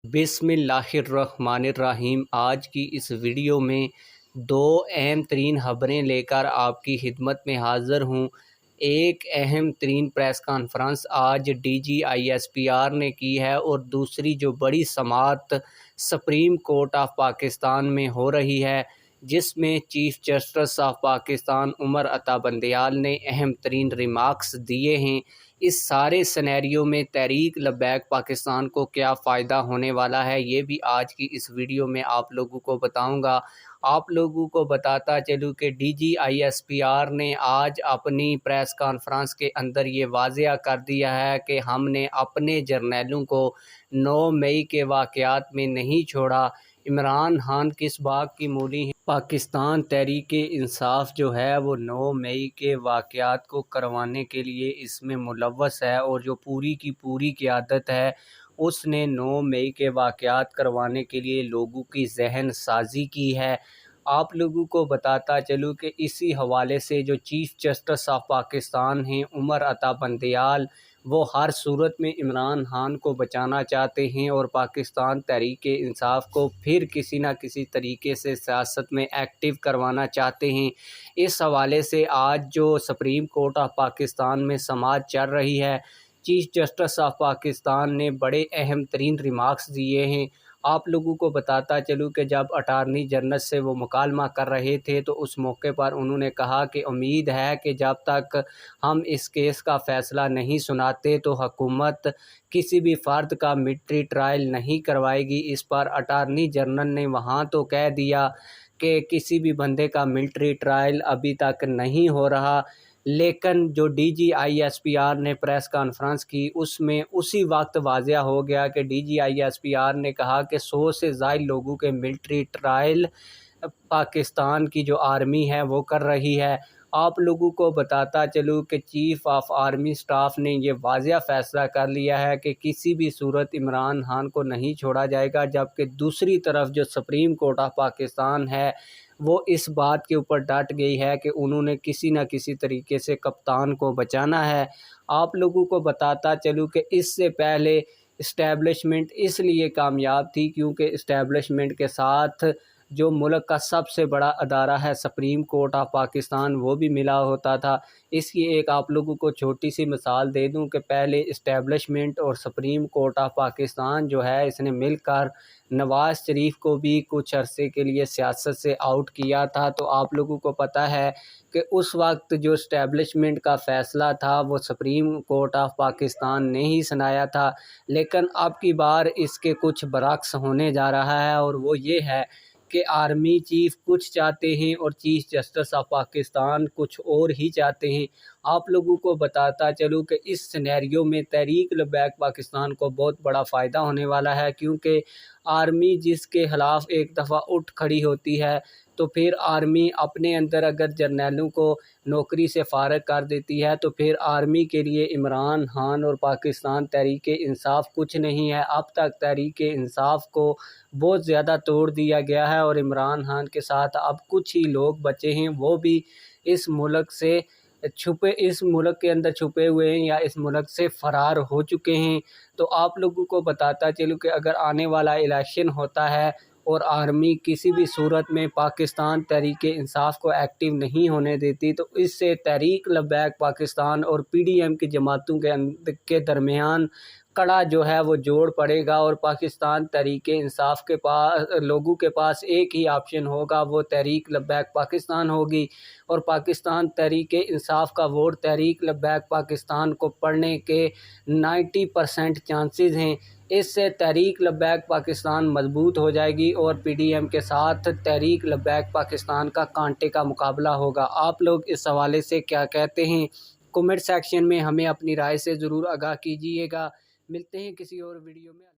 बिस्मिल्लाहिर्रहमानिर्रहीम। आज की इस वीडियो में दो अहम तरीन खबरें लेकर आपकी खिदमत में हाज़िर हूँ। एक अहम तरीन प्रेस कॉन्फ्रेंस आज DGISPR ने की है और दूसरी जो बड़ी समाअत सुप्रीम कोर्ट ऑफ पाकिस्तान में हो रही है, जिसमें chief justice of Pakistan Umar Ata Bandial ने अहम तरीन रिमार्क्स दिए हैं। इस सारे सिनेरियो में तहरीक लब्बैक पाकिस्तान को क्या फ़ायदा होने वाला है, ये भी आज की इस वीडियो में आप लोगों को बताऊंगा। आप लोगों को बताता चलूँ कि DGISPR ने आज अपनी प्रेस कॉन्फ्रेंस के अंदर ये वाज़ेह कर दिया है कि हमने अपने जर्नैलों को 9 मई के वाक़यात में नहीं छोड़ा। इमरान खान किस बात की मूली हैं? पाकिस्तान तहरीक इंसाफ जो है वो 9 मई के वाक़यात को करवाने के लिए इसमें मुलव्वस है, और जो पूरी की पूरी क़यादत है उसने 9 मई के वाक़यात करवाने के लिए लोगों की जहन साजी की है। आप लोगों को बताता चलूँ कि इसी हवाले से जो चीफ जस्टिस ऑफ पाकिस्तान हैं उमर अता बंदयाल, वो हर सूरत में इमरान खान को बचाना चाहते हैं और पाकिस्तान तहरीक इंसाफ को फिर किसी न किसी तरीके से सियासत में एक्टिव करवाना चाहते हैं। इस हवाले से आज जो सुप्रीम कोर्ट ऑफ पाकिस्तान में समाअत चल रही है, चीफ जस्टिस ऑफ पाकिस्तान ने बड़े अहम तरीन रिमार्क्स दिए हैं। आप लोगों को बताता चलूँ कि जब अटार्नी जनरल से वो मुकालमा कर रहे थे तो उस मौके पर उन्होंने कहा कि उम्मीद है कि जब तक हम इस केस का फ़ैसला नहीं सुनाते तो हुकूमत किसी भी फ़र्द का मिलिट्री ट्रायल नहीं करवाएगी। इस पर अटार्नी जनरल ने वहाँ तो कह दिया कि किसी भी बंदे का मिलिट्री ट्रायल अभी तक नहीं हो रहा, लेकिन जो DGISPR ने प्रेस कॉन्फ्रेंस की उसमें उसी वक्त वाज़ेह हो गया कि DGISPR ने कहा कि 100 से ज़ायद लोगों के मिलिट्री ट्रायल पाकिस्तान की जो आर्मी है वो कर रही है। आप लोगों को बताता चलूँ कि चीफ़ ऑफ आर्मी स्टाफ ने ये वाज़ेह फ़ैसला कर लिया है कि किसी भी सूरत इमरान खान को नहीं छोड़ा जाएगा, जबकि दूसरी तरफ जो सुप्रीम कोर्ट ऑफ पाकिस्तान है वो इस बात के ऊपर डट गई है कि उन्होंने किसी न किसी तरीके से कप्तान को बचाना है। आप लोगों को बताता चलूँ कि इससे पहले इस्टेब्लिशमेंट इसलिए कामयाब थी क्योंकि इस्टेब्लिशमेंट के साथ जो मुल्क का सबसे बड़ा अदारा है सुप्रीम कोर्ट ऑफ पाकिस्तान, वो भी मिला होता था। इसकी एक आप लोगों को छोटी सी मिसाल दे दूं कि पहले इस्टेब्लिशमेंट और सुप्रीम कोर्ट ऑफ पाकिस्तान जो है इसने मिलकर नवाज़ शरीफ को भी कुछ अरसे के लिए सियासत से आउट किया था। तो आप लोगों को पता है कि उस वक्त जो इस्टेब्लिशमेंट का फ़ैसला था वो सुप्रीम कोर्ट ऑफ पाकिस्तान ने ही सुनाया था, लेकिन अब की बार इसके कुछ बरक्स होने जा रहा है, और वो ये है कि आर्मी चीफ कुछ चाहते हैं और चीफ जस्टिस ऑफ पाकिस्तान कुछ और ही चाहते हैं। आप लोगों को बताता चलूँ कि इस सिनेरियो में तहरीक लब्बैक पाकिस्तान को बहुत बड़ा फ़ायदा होने वाला है, क्योंकि आर्मी जिसके ख़िलाफ़ एक दफ़ा उठ खड़ी होती है तो फिर आर्मी अपने अंदर अगर जर्नैलों को नौकरी से फ़ारग कर देती है तो फिर आर्मी के लिए इमरान खान और पाकिस्तान तहरीक इंसाफ कुछ नहीं है। अब तक तहरीक इंसाफ को बहुत ज़्यादा तोड़ दिया गया है और इमरान खान के साथ अब कुछ ही लोग बचे हैं, वो भी इस मुल्क से इस मुल्क के अंदर छुपे हुए हैं या इस मुल्क से फ़रार हो चुके हैं। तो आप लोगों को बताता चलूँ कि अगर आने वाला इलेक्शन होता है और आर्मी किसी भी सूरत में पाकिस्तान तहरीक इंसाफ को एक्टिव नहीं होने देती, तो इससे तहरीक लब्बैक पाकिस्तान और PDM की जमातों के दरमियान कड़ा जो है वो जोड़ पड़ेगा, और पाकिस्तान तहरीक इंसाफ के पास लोगों के पास एक ही ऑप्शन होगा, वो तहरीक लब्बैक पाकिस्तान होगी। और पाकिस्तान तहरीक इंसाफ का वोट तहरीक लब्बैक पाकिस्तान को पड़ने के 90% चांसेस हैं। इससे तहरीक लब्बैक पाकिस्तान मजबूत हो जाएगी और PDM के साथ तहरीक लब्बैक पाकिस्तान का कांटे का मुकाबला होगा। आप लोग इस हवाले से क्या कहते हैं? कमेंट सेक्शन में हमें अपनी राय से ज़रूर आगाह कीजिएगा। मिलते हैं किसी और वीडियो में।